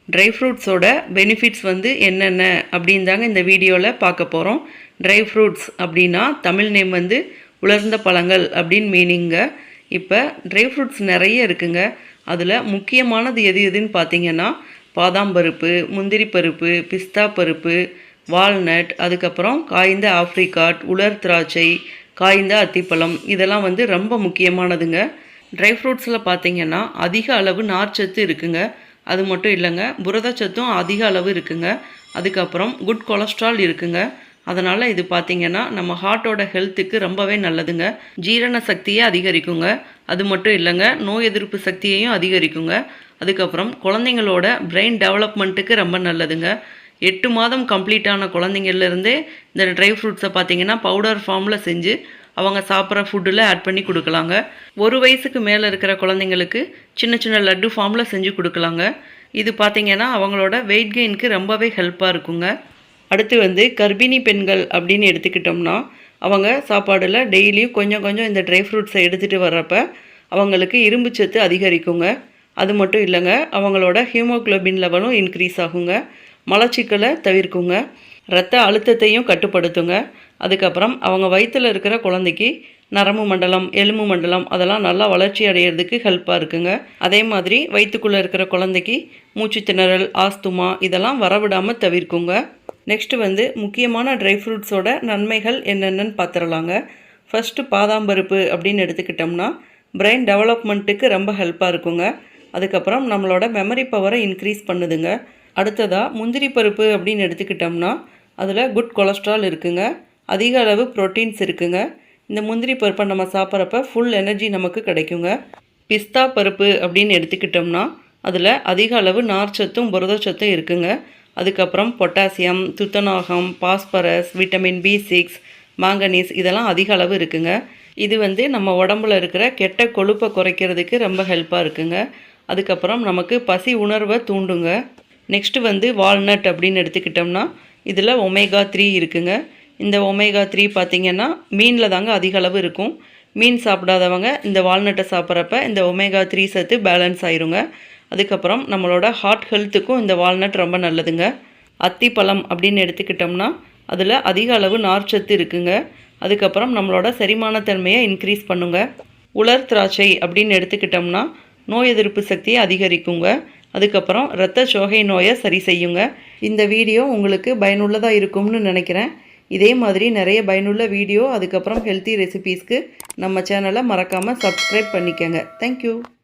Try ஃப்ரூட்ஸோட benefits வந்து என்னென்ன அப்படின்னு தாங்க இந்த வீடியோவில் பார்க்க போகிறோம். ட்ரை ஃப்ரூட்ஸ் அப்படின்னா தமிழ் நேம் வந்து உலர்ந்த பழங்கள் அப்படின்னு மீனிங்க. இப்போ ட்ரை ஃப்ரூட்ஸ் நிறைய இருக்குங்க. அதில் முக்கியமானது எது எதுன்னு பார்த்தீங்கன்னா பாதாம் பருப்பு, முந்திரி பருப்பு, பிஸ்தா பருப்பு, வால்நட், அதுக்கப்புறம் காய்ந்த ஆப்ரிகாட், உலர் திராட்சை, காய்ந்த அத்திப்பழம், இதெல்லாம் வந்து ரொம்ப முக்கியமானதுங்க. ட்ரை ஃப்ரூட்ஸில் பார்த்தீங்கன்னா அதிக அளவு நார்ச்சத்து இருக்குங்க. அது மட்டும் இல்லைங்க, புரதச்சத்தும் அதிக அளவு இருக்குங்க. அதுக்கப்புறம் குட் கொலஸ்ட்ரால் இருக்குங்க. அதனால் இது பார்த்திங்கன்னா நம்ம ஹார்ட்டோட ஹெல்த்துக்கு ரொம்பவே நல்லதுங்க. ஜீரண சக்தியை அதிகரிக்குங்க. அது மட்டும் இல்லைங்க, நோய் எதிர்ப்பு சக்தியையும் அதிகரிக்குங்க. அதுக்கப்புறம் குழந்தைங்களோட பிரெயின் டெவலப்மெண்ட்டுக்கு ரொம்ப நல்லதுங்க. 8 மாதம் கம்ப்ளீட்டான குழந்தைங்கள்லேருந்தே இந்த ட்ரை ஃப்ரூட்ஸை பார்த்திங்கன்னா பவுடர் ஃபார்மில் செஞ்சு அவங்க சாப்பிட்ற ஃபுட்டில் ஆட் பண்ணி கொடுக்கலாங்க. 1 வயசுக்கு மேலே இருக்கிற குழந்தைங்களுக்கு சின்ன சின்ன லட்டு ஃபார்மில் செஞ்சு கொடுக்கலாங்க. இது பார்த்திங்கன்னா அவங்களோட வெயிட் கெயினுக்கு ரொம்பவே ஹெல்ப்பாக இருக்குங்க. அடுத்து வந்து கர்ப்பிணி பெண்கள் அப்படின்னு எடுத்துக்கிட்டோம்னா அவங்க சாப்பாடில் டெய்லியும் கொஞ்சம் கொஞ்சம் இந்த ட்ரை ஃப்ரூட்ஸை எடுத்துகிட்டு வர்றப்ப அவங்களுக்கு இரும்பு சத்து அதிகரிக்குங்க. அது மட்டும் இல்லைங்க, அவங்களோட ஹீமோக்ளோபின் லெவலும் இன்க்ரீஸ் ஆகுங்க. மலச்சிக்கலை தவிர்க்குங்க. இரத்த அழுத்தத்தையும் கட்டுப்படுத்துங்க. அதுக்கப்புறம் அவங்க வயிற்றில் இருக்கிற குழந்தைக்கு நரம்பு மண்டலம், எலும்பு மண்டலம் அதெல்லாம் நல்லா வளர்ச்சி அடையிறதுக்கு ஹெல்ப்பாக இருக்குங்க. அதே மாதிரி வயிற்றுக்குள்ளே இருக்கிற குழந்தைக்கு மூச்சு திணறல், ஆஸ்துமா இதெல்லாம் வரவிடாமல் தவிர்க்குங்க. நெக்ஸ்ட்டு வந்து முக்கியமான ட்ரை ஃப்ரூட்ஸோட நன்மைகள் என்னென்னு பார்த்துடலாங்க. ஃபஸ்ட்டு பாதாம் பருப்பு அப்படின்னு எடுத்துக்கிட்டோம்னா பிரெயின் டெவலப்மெண்ட்டுக்கு ரொம்ப ஹெல்ப்பாக இருக்குங்க. அதுக்கப்புறம் நம்மளோட மெமரி பவரை இன்க்ரீஸ் பண்ணுதுங்க. அடுத்ததாக முந்திரி பருப்பு அப்படின்னு எடுத்துக்கிட்டோம்னா அதில் குட் கொலஸ்ட்ரால் இருக்குங்க. அதிக அளவு ப்ரோட்டீன்ஸ் இருக்குங்க. இந்த முந்திரி பருப்பை நம்ம சாப்பிட்றப்ப ஃபுல் எனர்ஜி நமக்கு கிடைக்குங்க. பிஸ்தா பருப்பு அப்படின்னு எடுத்துக்கிட்டோம்னா அதில் அதிக அளவு நார்ச்சத்தும் புரதச்சத்தும் இருக்குங்க. அதுக்கப்புறம் பொட்டாசியம், துத்தநாகம், பாஸ்பரஸ், விட்டமின் B6, மாங்கனீஸ் இதெல்லாம் அதிக அளவு இருக்குங்க. இது வந்து நம்ம உடம்புல இருக்கிற கெட்ட கொழுப்பை குறைக்கிறதுக்கு ரொம்ப ஹெல்ப்பாக இருக்குங்க. அதுக்கப்புறம் நமக்கு பசி உணர்வை தூண்டுங்க. நெக்ஸ்ட்டு வந்து வால்நட் அப்படின்னு எடுத்துக்கிட்டோம்னா இதில் ஒமேகா 3 இருக்குங்க. இந்த ஒமேகா 3 பார்த்திங்கன்னா மீனில் தாங்க அதிக அளவு இருக்கும். மீன் சாப்பிடாதவங்க இந்த வால்நட்டை சாப்பிட்றப்ப இந்த ஒமேகா 3 சத்து பேலன்ஸ் ஆயிருங்க. அதுக்கப்புறம் நம்மளோட ஹார்ட் ஹெல்த்துக்கும் இந்த வால்நட் ரொம்ப நல்லதுங்க. அத்திப்பழம் அப்படின்னு எடுத்துக்கிட்டோம்னா அதில் அதிக அளவு நார்ச்சத்து இருக்குங்க. அதுக்கப்புறம் நம்மளோட செரிமானத்தன்மையை இன்க்ரீஸ் பண்ணுங்க. உலர் திராட்சை அப்படின்னு எடுத்துக்கிட்டோம்னா நோய் எதிர்ப்பு சக்தியை அதிகரிக்குங்க. அதுக்கப்புறம் இரத்த சோகை நோயை சரி செய்யுங்க. இந்த வீடியோ உங்களுக்கு பயனுள்ளதாக இருக்கும்னு நினைக்கிறேன். இதே மாதிரி நிறைய பயனுள்ள வீடியோ அதுக்கப்புறம் ஹெல்த்தி ரெசிபீஸ்க்கு நம்ம சேனலை மறக்காமல் சப்ஸ்கிரைப் பண்ணிக்கோங்க. தேங்க்யூ.